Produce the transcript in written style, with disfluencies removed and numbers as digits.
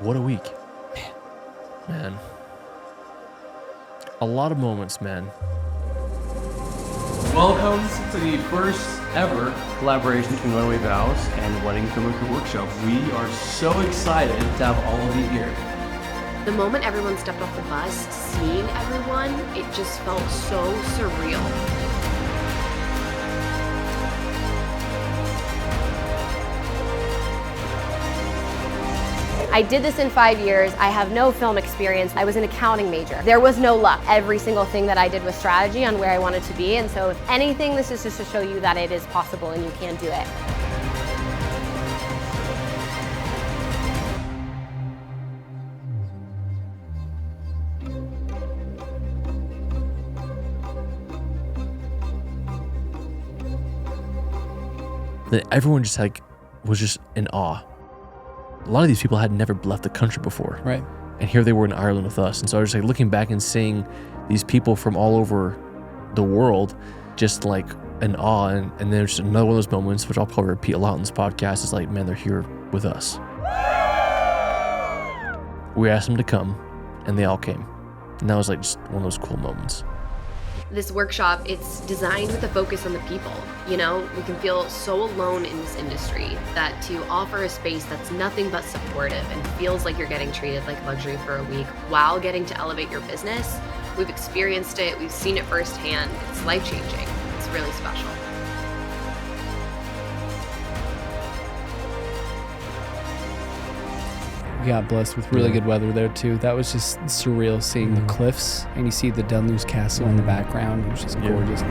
What a week. Man. A lot of moments, man. Welcome to the first ever collaboration between Runaway Vows and Wedding Filmmaker Workshop. We are so excited to have all of you here. The moment everyone stepped off the bus, seeing everyone, it just felt so surreal. I did this in 5 years. I have no film experience. I was an accounting major. There was no luck. Every single thing that I did was strategy on where I wanted to be. And so if anything, this is just to show you that it is possible and you can do it. That everyone just was just in awe. A lot of these people had never left the country before. Right. And here they were in Ireland with us. And so I was looking back and seeing these people from all over the world just in awe. And there's another one of those moments, which I'll probably repeat a lot on this podcast, is man, they're here with us. We asked them to come and they all came. And that was just one of those cool moments. This workshop, it's designed with a focus on the people. You know, we can feel so alone in this industry that to offer a space that's nothing but supportive and feels like you're getting treated like luxury for a week while getting to elevate your business, we've experienced it, we've seen it firsthand. It's life-changing. It's really special. We got blessed with really good weather there too. That was just surreal seeing the cliffs and you see the Dunluce Castle in the background. It was just gorgeous.